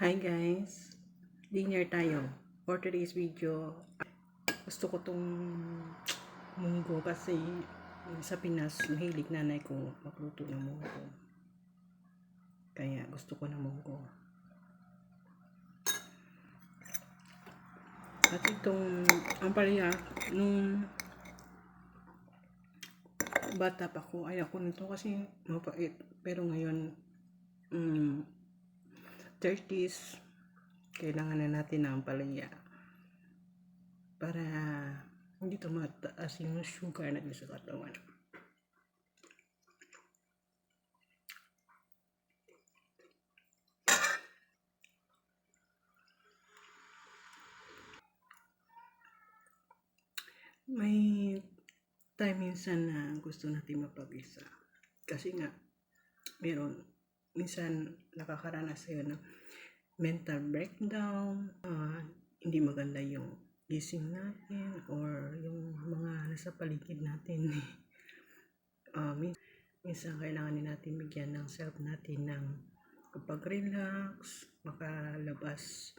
Hi guys, dinner tayo. For today's video, gusto ko tong munggo kasi sa Pinas, mahilig nanay ko magluto ng munggo. Kaya gusto ko ng munggo. At itong ampalaya, nung bata pa ko, ayaw ko nito kasi mapait. Pero ngayon, 30s, kailangan na natin ng ampalaya para hindi tumataas yung sugar natin sa katawan. May time minsan na gusto natin mapag-isa. Kasi nga, minsan nakakaranas tayo ng mental breakdown, hindi maganda yung gising natin or yung mga nasa paligid natin. Minsan kailangan din natin bigyan ng self natin ng kapag-relax, makalabas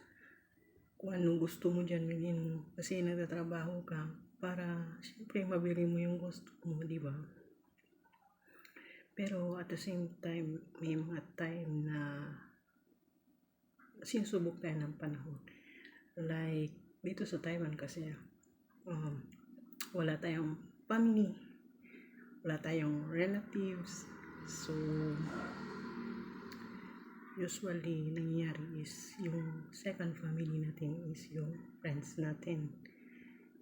kung anong gusto mo dyan, bilhin mo. Kasi nagtatrabaho ka para siyempre mabili mo yung gusto mo, di ba? Pero at the same time, may mga time na sinusubok tayo ng panahon. Like, dito sa Taiwan kasi, wala tayong family, wala tayong relatives. So, usually, nangyayari is yung second family natin is yung friends natin.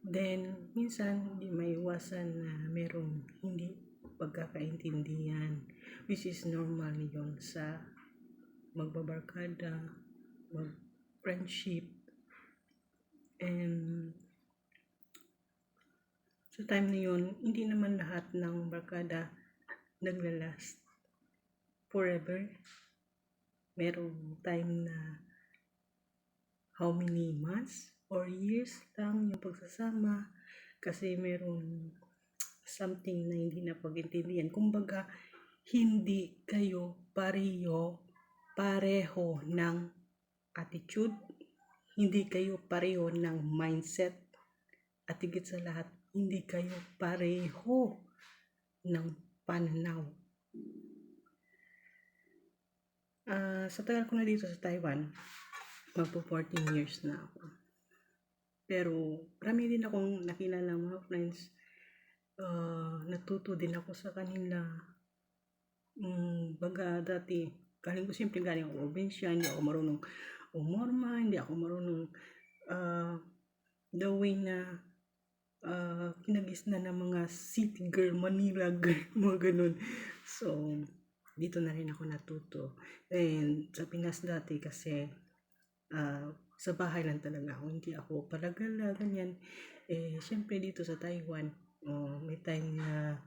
Then, minsan, hindi maiwasan na merong hindi pagkakaintindihan, which is normal yun sa magbabarkada, mag-friendship, and sa time na yun, hindi naman lahat ng barkada naglalast forever. Merong time na how many months or years lang yung pagsasama kasi merong something na hindi na pag-intindihan. Kumbaga, hindi kayo pareho ng attitude, hindi kayo pareho ng mindset, at higit sa lahat, hindi kayo pareho ng pananaw. Sa tagal ko na dito sa Taiwan, magpo 14 years na ako. Pero marami din akong nakilala mga friends. Natuto din ako sa kanila. Baga dati, galing ako probinsya, hindi ako marunong umorma, hindi ako marunong the way na kinagisna ng mga city girl, Manila girl, mga ganun. So, dito na rin ako natuto. And sa Pinas dati kasi, sa bahay lang talaga ako, hindi ako palagala, ganyan. Syempre dito sa Taiwan, may time na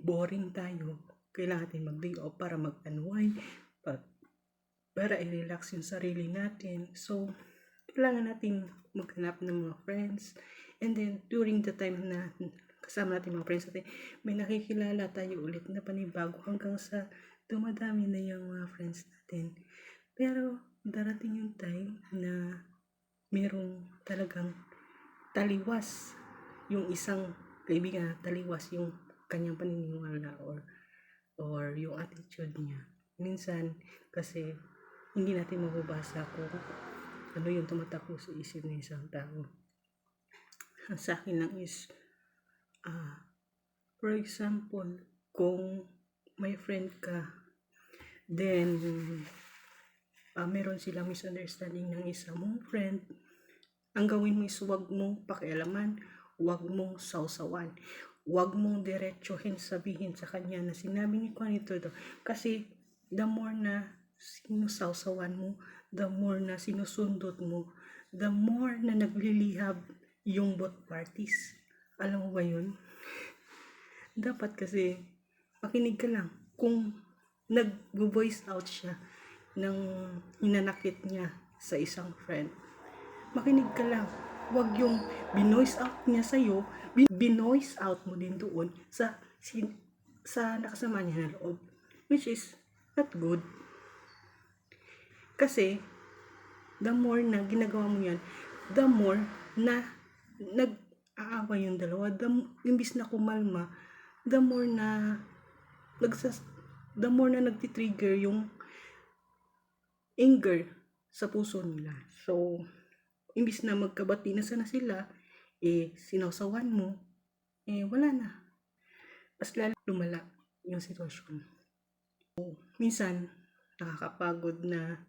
boring tayo, kailangan natin mag-day off para mag-unwind, para i-relax yung sarili natin. So, kailangan natin maghanap ng mga friends. And then, during the time na kasama natin mga friends natin, may nakikilala tayo ulit na panibago hanggang sa dumadami na yung mga friends natin. Pero, darating yung time na merong talagang taliwas yung isang kaibigan, taliwas yung kanyang paniniwala or yung attitude niya. Minsan, kasi hindi natin mababasa kung ano yung tumatakbo sa isip ng isang tao. Sa akin lang is, for example, kung may friend ka, then meron silang misunderstanding ng isa mong friend, ang gawin mo is huwag mong pakialaman, huwag mong sausawan, huwag mong diretsuhin sabihin sa kanya na sinabi ni Juan ito. Kasi the more na sinusawsawan mo, the more na sinusundot mo, the more na naglilihab yung both parties. Alam mo ba yun? Dapat kasi makinig ka lang. Kung nag-voice out siya ng hinanakit niya sa isang friend, makinig ka lang. Huwag yung binoise out niya sa'yo, binoise out mo din doon sa nakasama niya na loob. Which is not good. Kasi, the more na ginagawa mo yan, the more na nag-aaway yung dalawa, imbis na kumalma, the more na nagtitrigger yung anger sa puso nila. So, imbis na magkabati na sana sila, sinawsawan mo, wala na. Mas lalo lumala yung sitwasyon. So, minsan, nakakapagod na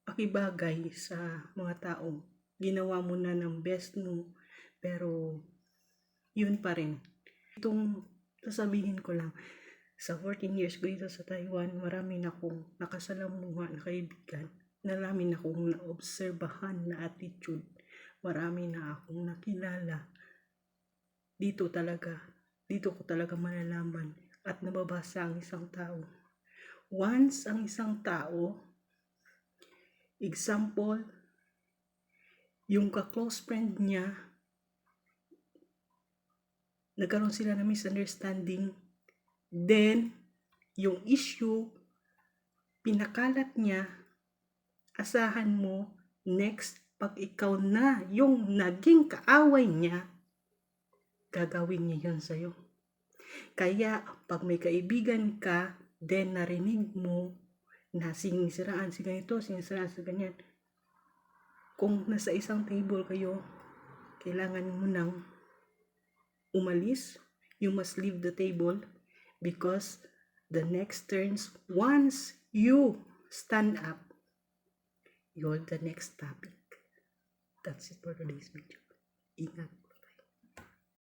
pakibagay sa mga tao. Ginawa mo na ng best mo, pero yun pa rin. Itong sasabihin ko lang, sa 14 years ko dito sa Taiwan, marami na akong nakasalamuha na kaibigan, marami na akong naobserbahan na attitude, marami na akong nakilala. Dito ko talaga malalaman at nababasa ang isang tao. Once ang isang tao, example, yung ka-close friend niya, nagkaroon sila ng misunderstanding, then, yung issue, pinakalat niya, asahan mo, next, pag ikaw na yung naging kaaway niya, gagawin niya yun sa'yo. Kaya, pag may kaibigan ka, then narinig mo, na sinisiraan si ganito, sinisiraan si ganyan, kung nasa isang table kayo, kailangan mo nang umalis, you must leave the table, because the next turns, once you stand up, you're the next topic. That's it for today's video. Ingat.